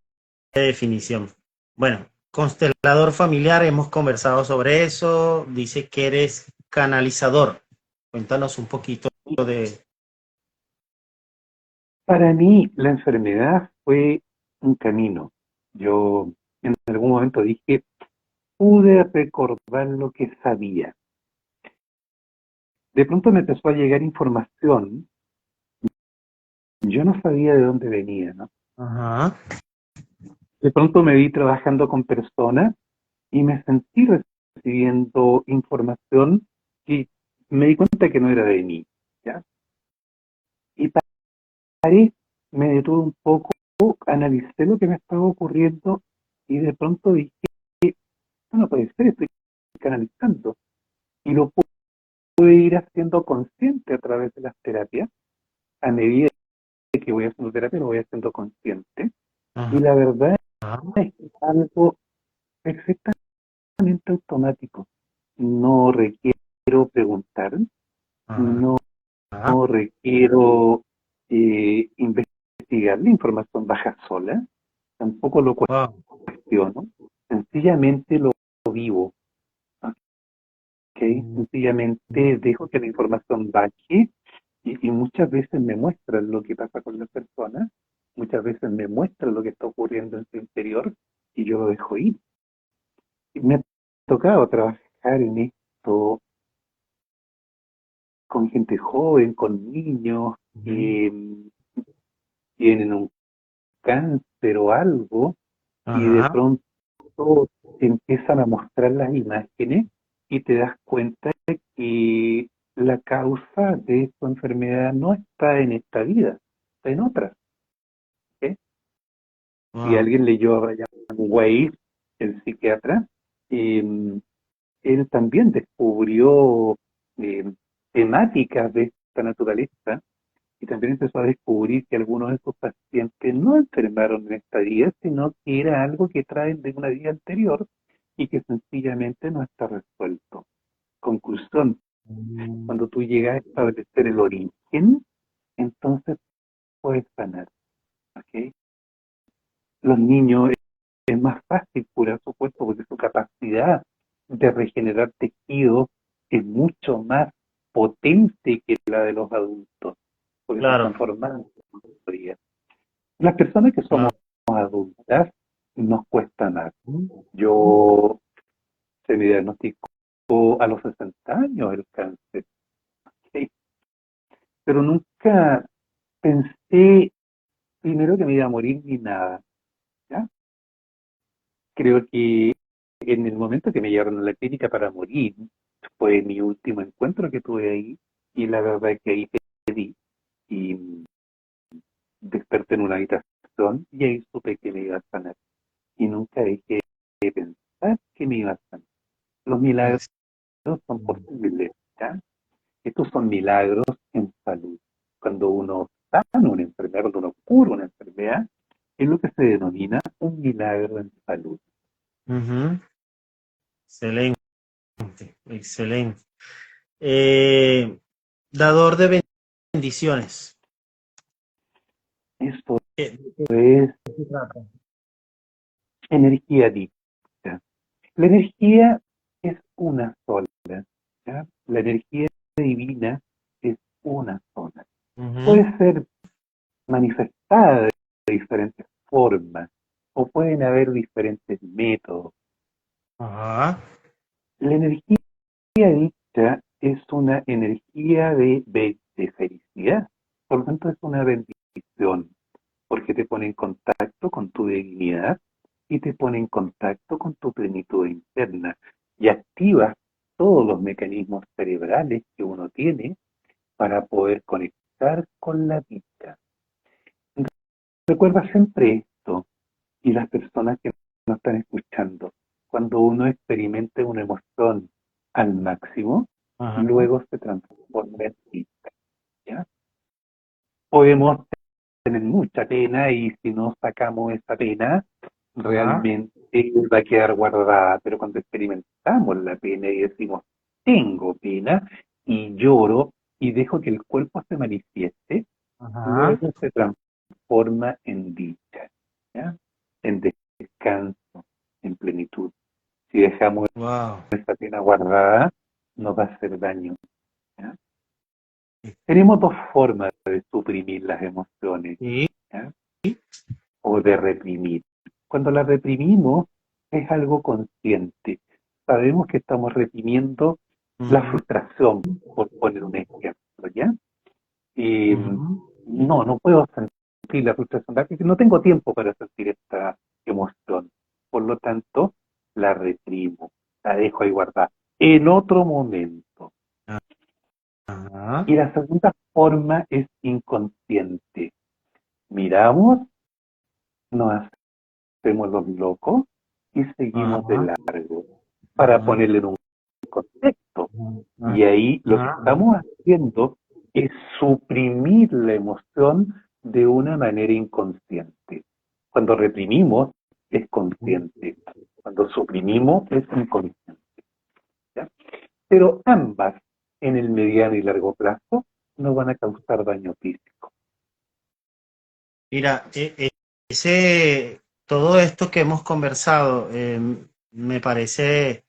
definición. Bueno, constelador familiar, hemos conversado sobre eso, dice que eres canalizador. Cuéntanos un poquito de... Para mí, la enfermedad fue un camino. Yo en algún momento dije, pude recordar lo que sabía. De pronto me empezó a llegar información, yo no sabía de dónde venía, ¿no? Ajá. De pronto me vi trabajando con personas y me sentí recibiendo información y me di cuenta que no era de mí, ¿ya? Y paré, me detuve un poco, analicé lo que me estaba ocurriendo y de pronto dije, no puede ser, estoy canalizando. Y lo pude ir haciendo consciente a través de las terapias. A medida que voy haciendo terapia, lo voy haciendo consciente. Y Ajá. la verdad es que es algo perfectamente automático. No requiero preguntar, Ajá. no requiero investigar, la información baja sola, tampoco lo Wow. cuestiono, sencillamente lo vivo, ¿ok? Mm. Sencillamente dejo que la información baje y muchas veces me muestran lo que pasa con las personas, muchas veces me muestran lo que está ocurriendo en su interior y yo lo dejo ir. Y me ha tocado trabajar en esto con gente joven, con niños Ujú. que tienen un cáncer o algo y de Ajá. pronto te empiezan a mostrar las imágenes y te das cuenta que la causa de su enfermedad no está en esta vida, está en otra. ¿Ok? Si Wow. alguien leyó a Brian Weiss, el psiquiatra, eh, él también descubrió eh, temáticas de esta naturaleza y también empezó a descubrir que algunos de sus pacientes no enfermaron en esta vida, sino que era algo que traen de una vida anterior y que sencillamente no está resuelto. Conclusión, Mm. cuando tú llegas a establecer el origen, entonces puedes sanar. ¿Ok? Los niños es más fácil curar su cuerpo porque su capacidad de regenerar tejido es mucho más potente que la de los adultos, porque se Claro, están formando todavía. Las personas que somos claro. adultas nos cuesta más. Mm. Yo se me diagnosticó a los 60 años el cáncer, ¿sí? Pero nunca pensé primero que me iba a morir ni nada, ¿ya? Creo que en el momento que me llevaron a la clínica para morir, fue mi último encuentro que tuve ahí, y la verdad es que ahí pedí, y desperté en una habitación, y ahí supe que me iba a sanar, y nunca dejé de pensar que me iba a sanar. Los milagros Ex- son posibles, ¿ya? Estos son milagros en salud. Cuando uno sana una enfermedad, cuando uno cura una enfermedad, es lo que se denomina un milagro en salud. Ujú. Excelente, excelente. Dador de bendiciones. Esto ¿De es qué se trata? energía divina. La energía es una sola, ¿ya? La energía divina es una sola. Ujú. Puede ser manifestada de diferentes formas o pueden haber diferentes métodos. Ajá. La energía dicha es una energía de felicidad, por lo tanto es una bendición, porque te pone en contacto con tu divinidad y te pone en contacto con tu plenitud interna y activa todos los mecanismos cerebrales que uno tiene para poder conectar con la vida. Recuerda siempre esto y las personas que nos están escuchando, cuando uno experimenta una emoción al máximo, Ajá. luego se transforma en vida, ¿ya? Podemos tener mucha pena y si no sacamos esa pena, Ajá. realmente va a quedar guardada, pero cuando experimentamos la pena y decimos, tengo pena, y lloro, y dejo que el cuerpo se manifieste, Ajá. luego se transforma en dicha, ¿ya? En descanso, en plenitud. Si dejamos Wow. esa pena guardada, nos va a hacer daño, ¿ya? Tenemos dos formas de suprimir las emociones, Sí. ¿ya? O de reprimir. Cuando la reprimimos es algo consciente. Sabemos que estamos reprimiendo la Ujú, frustración, por poner un ejemplo, ¿ya? Y ujú. no puedo sentir la frustración, porque no tengo tiempo para sentir esta emoción. Por lo tanto, la reprimo, la dejo ahí guardada. En otro momento. Ajá. Y la segunda forma es inconsciente. Miramos, nos hacemos los locos y seguimos de Ajá. largo para Ajá. ponerle en un contexto. Ajá. Y ahí lo que Ajá. estamos haciendo es suprimir la emoción de una manera inconsciente. Cuando reprimimos es consciente, cuando suprimimos es inconsciente, ¿ya? Pero ambas en el mediano y largo plazo no van a causar daño físico. Mira, todo esto que hemos conversado me parece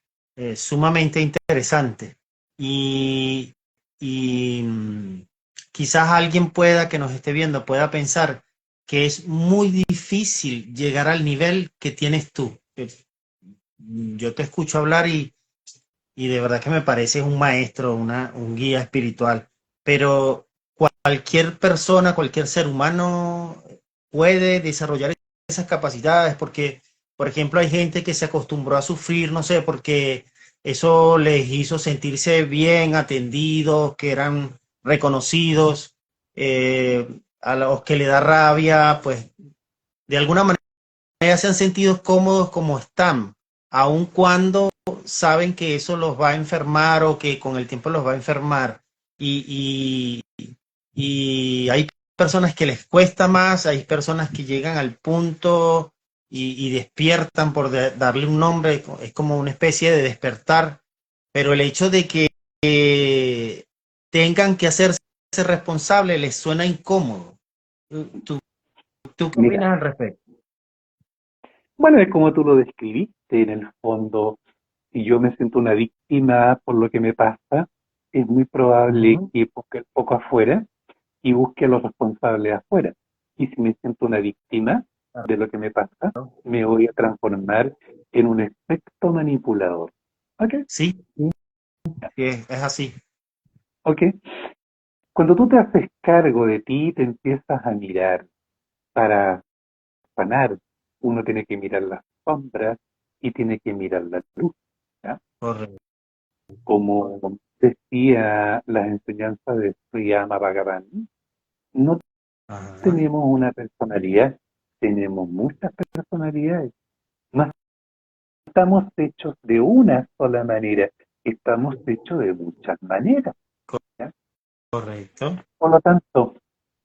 sumamente interesante y, y quizás alguien pueda que nos esté viendo pueda pensar que es muy difícil llegar al nivel que tienes tú. Yo te escucho hablar y de verdad que me pareces un maestro, un guía espiritual, pero cualquier persona, cualquier ser humano puede desarrollar esas capacidades porque, por ejemplo, hay gente que se acostumbró a sufrir, no sé, porque eso les hizo sentirse bien atendidos, que eran reconocidos, a los que le da rabia, pues de alguna manera se han sentido cómodos como están, aun cuando saben que eso los va a enfermar o que con el tiempo los va a enfermar. Y hay personas que les cuesta más, hay personas que llegan al punto y despiertan por darle un nombre, es como una especie de despertar, pero el hecho de que tengan que hacerse responsables les suena incómodo. ¿Tú, tú qué Mira, opinas al respecto? bueno, es como tú lo describiste, en el fondo, si yo me siento una víctima por lo que me pasa, es muy probable Ujú. que busque el foco afuera y busque a los responsables afuera. Y si me siento una víctima de lo que me pasa, me voy a transformar en un efecto manipulador. ¿Ok? Sí, sí, es así. ¿Ok? Cuando tú te haces cargo de ti, te empiezas a mirar para sanar. Uno tiene que mirar las sombras y tiene que mirar la luz, ¿ya? Correcto. Como decía las enseñanzas de Sriyama Bhagavan, no Ajá. tenemos una personalidad, tenemos muchas personalidades. No estamos hechos de una sola manera, estamos hechos de muchas maneras, ¿ya? Correcto. Por lo tanto,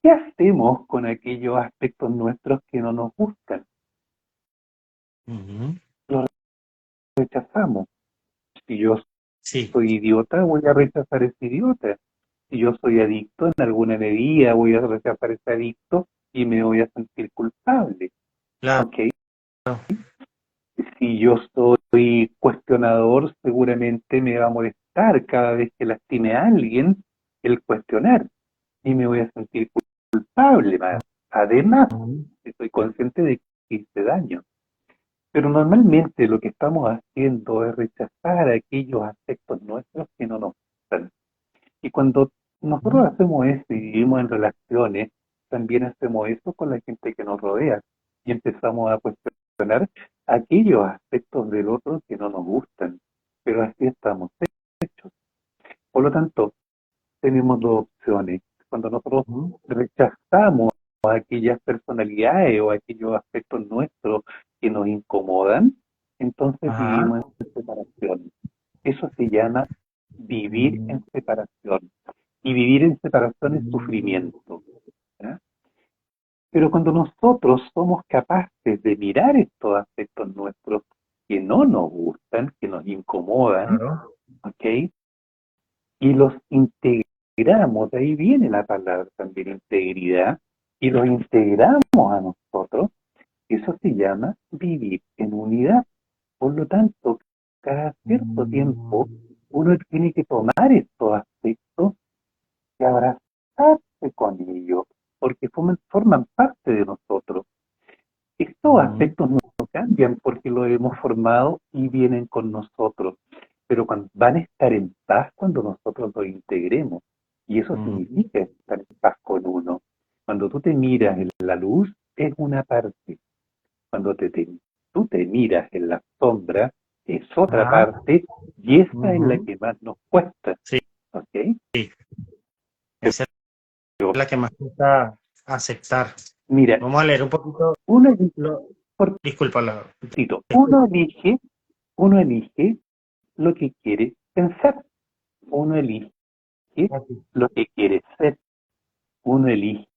¿qué hacemos con aquellos aspectos nuestros que no nos gustan? Ujú. Los rechazamos. Si yo Sí, soy idiota, voy a rechazar ese idiota. Si yo soy adicto en alguna medida, voy a rechazar ese adicto y me voy a sentir culpable. claro. ¿Ok? Si yo soy cuestionador, seguramente me va a molestar cada vez que lastime a alguien el cuestionar y me voy a sentir culpable más. Además, Ujú. estoy consciente de que hice daño. Pero normalmente lo que estamos haciendo es rechazar aquellos aspectos nuestros que no nos gustan. Y cuando nosotros hacemos eso y vivimos en relaciones, también hacemos eso con la gente que nos rodea y empezamos a cuestionar aquellos aspectos del otro que no nos gustan. Pero así estamos hechos. Por lo tanto, tenemos dos opciones. Cuando nosotros Ujú. rechazamos a aquellas personalidades o aquellos aspectos nuestros que nos incomodan, entonces Ajá. vivimos en separación. Eso se llama vivir en separación. Y vivir en separación es sufrimiento, ¿ya? Pero cuando nosotros somos capaces de mirar estos aspectos nuestros que no nos gustan, que nos incomodan, Claro. ¿ok? Y los integramos, de ahí viene la palabra también integridad, y los integramos a nosotros, eso se llama vivir en unidad. Por lo tanto, cada cierto tiempo Mm, uno tiene que tomar estos aspectos y abrazarse con ellos, porque forman parte de nosotros. Estos ujú, aspectos no cambian porque los hemos formado y vienen con nosotros, pero van a estar en paz cuando nosotros los integremos. Y eso ujú. significa estar en paz con uno. Cuando tú te miras en la luz, es una parte. Cuando tú te miras en la sombra, es otra Ah, parte, y esa es la ujú. que más nos cuesta. Sí, ¿Ok? esa es Pero la que más cuesta aceptar. mira, Vamos a leer un poquito. uno, elige- Lo, por disculpa, poquito, escucho. uno elige lo que quiere pensar, uno elige Aquí. lo que quiere ser, uno elige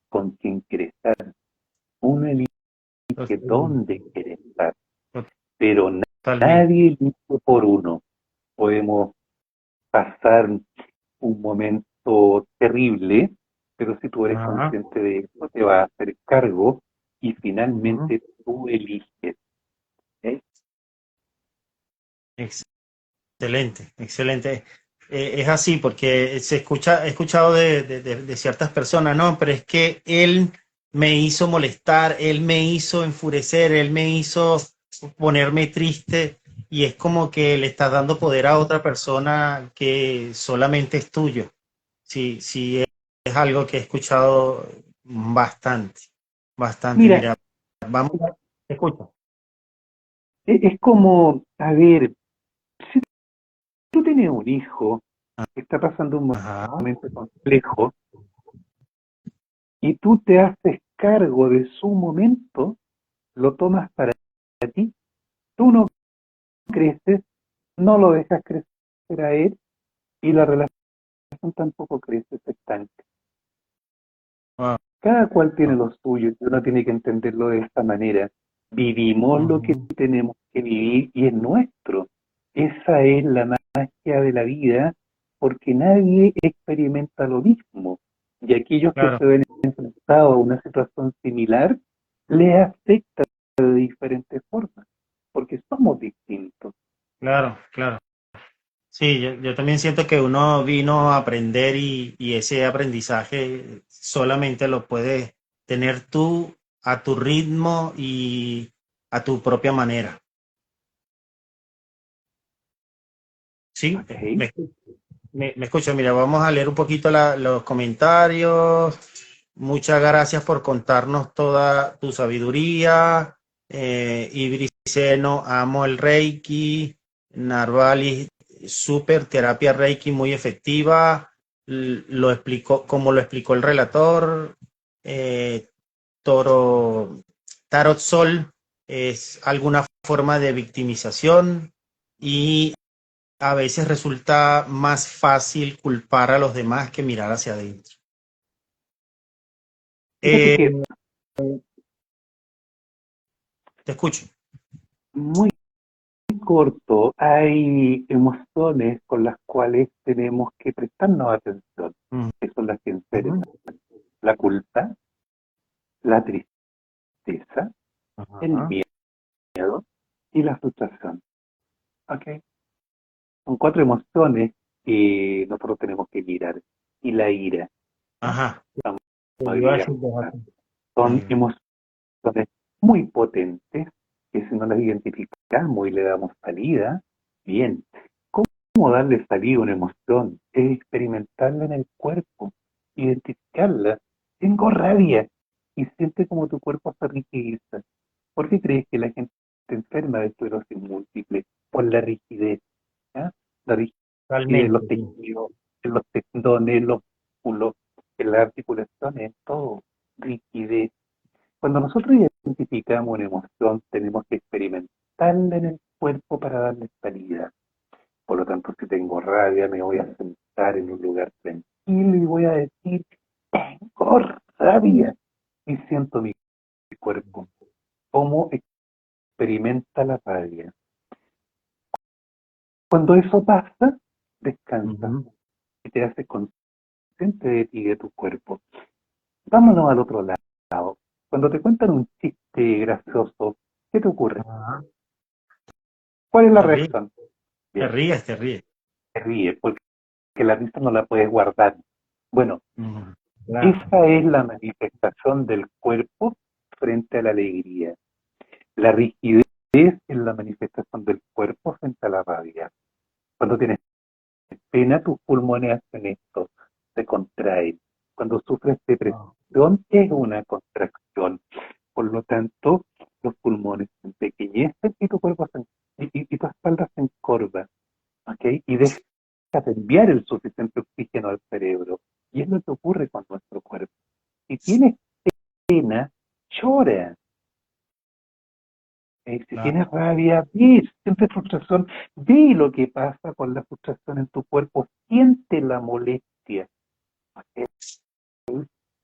con quién quiere estar, uno elige dónde Totalmente. quiere estar, pero Totalmente. nadie elige por uno. Podemos pasar un momento terrible, pero si tú eres Ajá. consciente de eso, te vas a hacer cargo y Ujú. finalmente tú eliges. ¿Eh? Excelente, excelente. Es así porque he escuchado de ciertas personas, no, pero es que él me hizo molestar, él me hizo enfurecer, él me hizo ponerme triste y es como que le estás dando poder a otra persona que solamente es tuyo. Sí, sí, es algo que he escuchado bastante, bastante. Mira, Mira, vamos, escucha. es como, a ver, si tú tienes un hijo que está pasando un Ajá, momento complejo y tú te haces cargo de su momento, lo tomas para ti, tú no creces, no lo dejas crecer a él y la relación tampoco crece, se estanca. wow, Cada cual tiene lo suyo y uno tiene que entenderlo de esta manera. Vivimos lo que ujú, tenemos que vivir y es nuestro. Esa es la magia de la vida porque nadie experimenta lo mismo. Y aquellos que claro, se ven enfrentados a una situación similar les afecta de diferentes formas porque somos distintos. claro, claro. Sí, yo también siento que uno vino a aprender y ese aprendizaje solamente lo puedes tener tú a tu ritmo y a tu propia manera. ¿Sí? ¿Ok? Me escucha, mira, vamos a leer un poquito los comentarios. Muchas gracias por contarnos toda tu sabiduría. Ibriceno, amo el Reiki. Narvalis, super terapia Reiki muy efectiva. Lo explicó, como lo explicó el relator. Eh, Toro, Tarot Sol es alguna forma de victimización y a veces resulta más fácil culpar a los demás que mirar hacia adentro. Fíjate Eh, que te escucho. muy corto hay emociones con las cuales tenemos que prestarnos atención, Ujú, que son las que interesan. La culpa, la tristeza, el ajá, miedo y la frustración. ¿Ok? Son cuatro emociones que nosotros tenemos que mirar. Y la ira, ¿ya? ajá. Vamos Te a iba a agregar decir, más. Son emociones muy potentes que si no las identificamos y le damos salida, bien. ¿Cómo darle salida a una emoción? Es experimentarla en el cuerpo, identificarla. Tengo rabia y siente como tu cuerpo se rigidiza. ¿Por qué crees que la gente enferma de esclerosis múltiple? Por la rigidez. ¿Ya? La rigidez en los totalmente, sí. tejidos, en los tendones, en los músculos, en las articulaciones, en todo. Rigidez. Cuando nosotros identificamos una emoción, tenemos que experimentarla en el cuerpo para darle salida. Por lo tanto, si tengo rabia, me voy a sentar en un lugar tranquilo y voy a decir, tengo rabia. y siento mi cuerpo, cómo experimenta la rabia. Cuando eso pasa, descansa Ujú. y te hace consciente de ti y de tu cuerpo. Vámonos al otro lado. Cuando te cuentan un chiste gracioso, ¿qué te ocurre? Ajá. ¿Cuál es la Te ríes, reacción? te Bien, ríes, te ríes. te ríes, porque la risa no la puedes guardar. Bueno, Ujú. Claro. esa es la manifestación del cuerpo frente a la alegría. La rigidez es la manifestación del cuerpo frente a la rabia. Cuando tienes pena, tus pulmones hacen esto, se contraen. Cuando sufres Wow. depresión, es una contracción. Por lo tanto, los pulmones se empequeñecen y tu cuerpo y tu espalda se encorva, ¿ok? Y deja de enviar el suficiente oxígeno al cerebro. Y es lo que ocurre con nuestro cuerpo. Si tienes pena, llora. Si Claro. tienes rabia, ve, si sientes frustración, ve lo que pasa con la frustración en tu cuerpo, siente la molestia, ¿ok?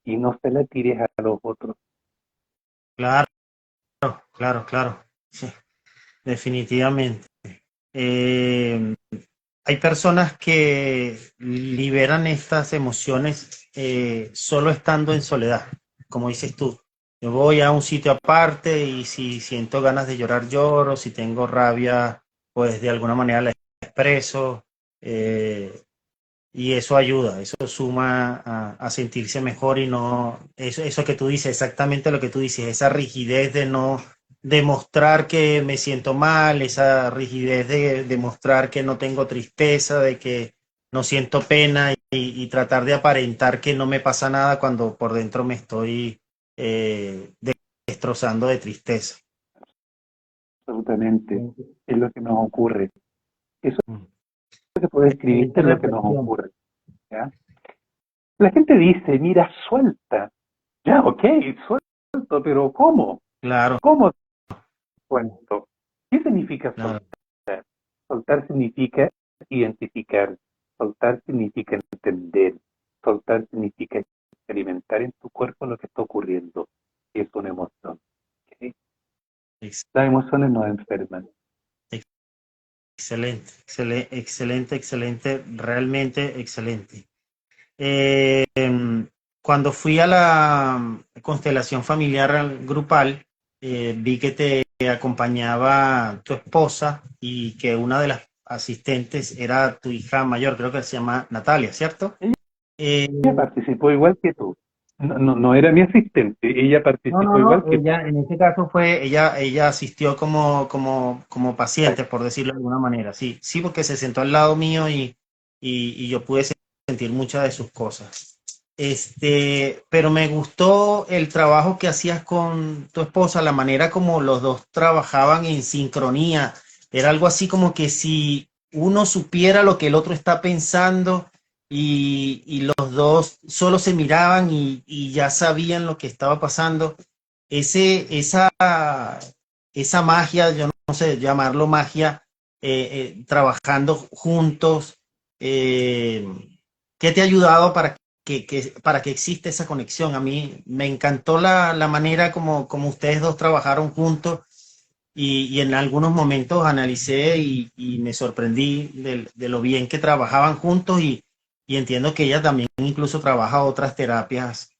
Y no se la tires a los otros. Claro, claro, claro. Sí, definitivamente. Eh, Hay personas que liberan estas emociones solo estando en soledad, como dices tú. Yo voy a un sitio aparte y si siento ganas de llorar, lloro. Si tengo rabia, pues de alguna manera la expreso. eh, y eso ayuda, eso suma a sentirse mejor y no, eso que tú dices, exactamente lo que tú dices, esa rigidez de no demostrar que me siento mal, esa rigidez de demostrar que no tengo tristeza, de que no siento pena y tratar de aparentar que no me pasa nada cuando por dentro me estoy destrozando de tristeza. Absolutamente. Es lo que nos ocurre. Eso que tú describiste Excelente es lo que nos reflexión. ocurre. ¿Ya? La gente dice, mira, suelta. Ya, ok, suelto, pero ¿cómo? Claro, ¿Cómo suelto? ¿Qué significa claro. soltar? Soltar significa identificar, soltar significa entender, soltar significa experimentar en tu cuerpo lo que está ocurriendo. Es una emoción. ¿Ok? Las emociones nos enferman. Excelente, excelente, excelente, realmente excelente. Cuando fui a la constelación familiar grupal, vi que te acompañaba tu esposa y que una de las asistentes era tu hija mayor, creo que se llama Natalia, ¿cierto? Eh, Ella participó igual que tú. No, no, no era mi asistente, ella no, participó no, no, igual que tú. ella en este caso fue, ella asistió como paciente, por decirlo de alguna manera, sí, sí, porque se sentó al lado mío y yo pude sentir muchas de sus cosas. Pero me gustó el trabajo que hacías con tu esposa, la manera como los dos trabajaban en sincronía. Era algo así como que si uno supiera lo que el otro está pensando y los dos solo se miraban y ya sabían lo que estaba pasando. Esa magia, yo no sé llamarlo magia, trabajando juntos, eh, ¿qué te ha ayudado para que exista esa conexión? A mí me encantó la manera como ustedes dos trabajaron juntos y en algunos momentos analicé y me sorprendí de lo bien que trabajaban juntos y entiendo que ella también incluso trabaja otras terapias.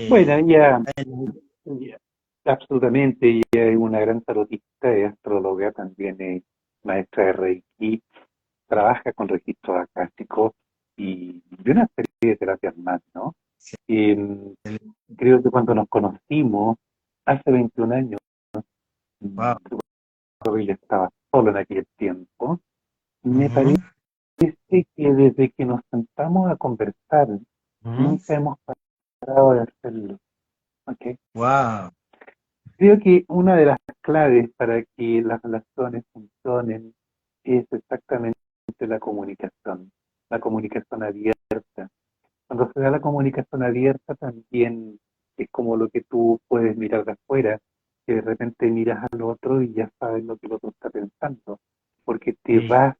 Bueno, eh, ella, absolutamente, ella es una gran tarotista, es astróloga, también es maestra de Reiki, trabaja con registros acásticos y una serie de terapias más, ¿no? Eh, Creo que cuando nos conocimos, hace 21 años, wow. creo que ella estaba solo en aquel tiempo, me parece Ujú, que desde que nos sentamos a conversar, ujú. nunca hemos parado de hacerlo, ¿ok? Wow. Creo que una de las claves para que las relaciones funcionen es exactamente la comunicación abierta. Cuando se da la comunicación abierta también es como lo que tú puedes mirar de afuera, que de repente miras al otro y ya sabes lo que el otro está pensando, porque te Sí, vas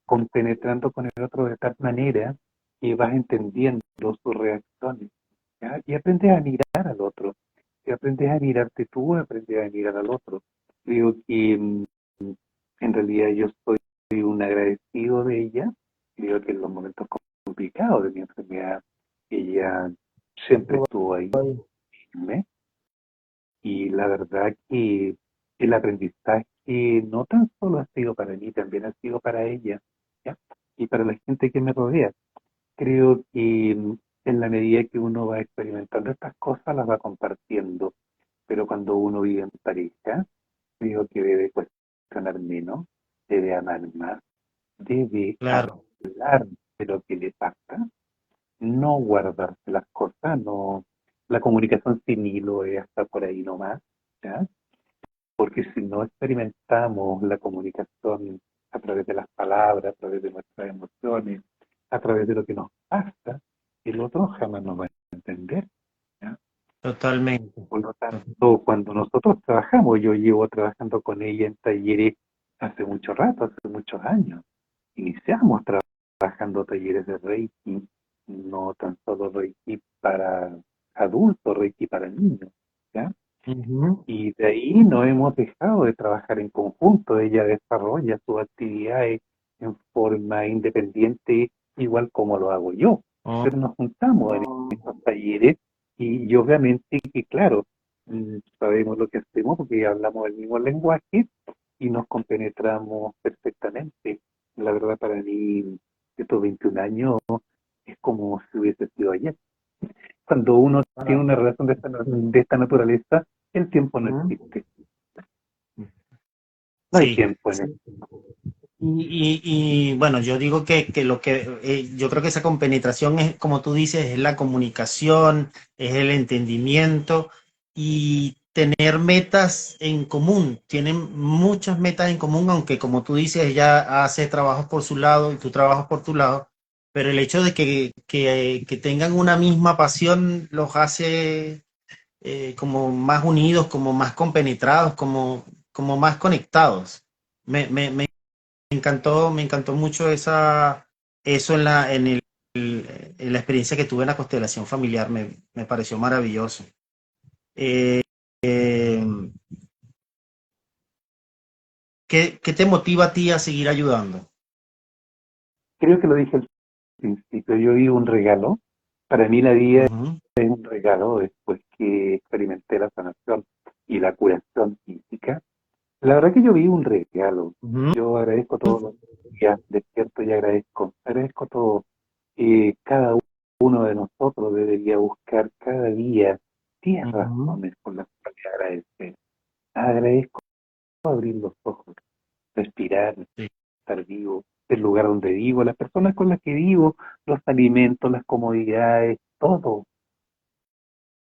compenetrando con el otro de tal manera que vas entendiendo sus reacciones, ¿ya? Y aprendes a mirar al otro. aprendes a mirarte tú, aprendes a mirar al otro. Creo que en realidad yo soy un agradecido de ella. Creo que en los momentos complicados de mi enfermedad, ella siempre estuvo ahí, firme. Y la verdad que el aprendizaje no tan solo ha sido para mí, también ha sido para ella, ¿ya? Y para la gente que me rodea. Creo que en la medida que uno va experimentando estas cosas, las va compartiendo. Pero cuando uno vive en pareja, creo que debe cuestionar menos, debe amar más, debe Claro, hablar de lo que le pasa, no guardarse las cosas, no. La comunicación sin hilo es hasta por ahí nomás, ¿ya? Porque si no experimentamos la comunicación a través de las palabras, a través de nuestras emociones, a través de lo que nos pasa, el otro jamás nos va a entender, ¿ya? totalmente. Por lo tanto, cuando nosotros trabajamos, yo llevo trabajando con ella en talleres hace mucho rato, hace muchos años. Iniciamos trabajando talleres de Reiki, no tan solo Reiki para adultos, Reiki para niños, ¿ya? Ujú. Y de ahí no hemos dejado de trabajar en conjunto. Ella desarrolla sus actividades en forma independiente, igual como lo hago yo. Oh, Pero nos juntamos en estos talleres y obviamente que, claro, sabemos lo que hacemos porque hablamos el mismo lenguaje y nos compenetramos perfectamente. La verdad, para mí, estos 21 años es como si hubiese sido ayer. Cuando uno tiene una relación de esta naturaleza, el tiempo no ujú. existe. No hay Sí. tiempo en Sí. esto. Bueno, yo digo que lo que yo creo que esa compenetración es, como tú dices, es la comunicación, es el entendimiento y tener metas en común. Tienen muchas metas en común, aunque como tú dices, ella hace trabajos por su lado y tú trabajas por tu lado, pero el hecho de que tengan una misma pasión los hace como más unidos, como más compenetrados, como más conectados. Me me encantó mucho eso en la experiencia que tuve en la constelación familiar, me pareció maravilloso. Eh, eh, ¿qué te motiva a ti a seguir ayudando? Creo que lo dije al principio, yo vi un regalo. Para mí la vida Ujú, es un regalo después que experimenté la sanación y la curación física. La verdad que yo vi un regalo. ujú, Yo agradezco todos los días, despierto y agradezco todo. Cada uno de nosotros debería buscar cada día 10 ujú. razones por las cuales agradecer. Agradezco abrir los ojos, respirar, Sí, estar vivo, el lugar donde vivo, las personas con las que vivo, los alimentos, las comodidades, todo.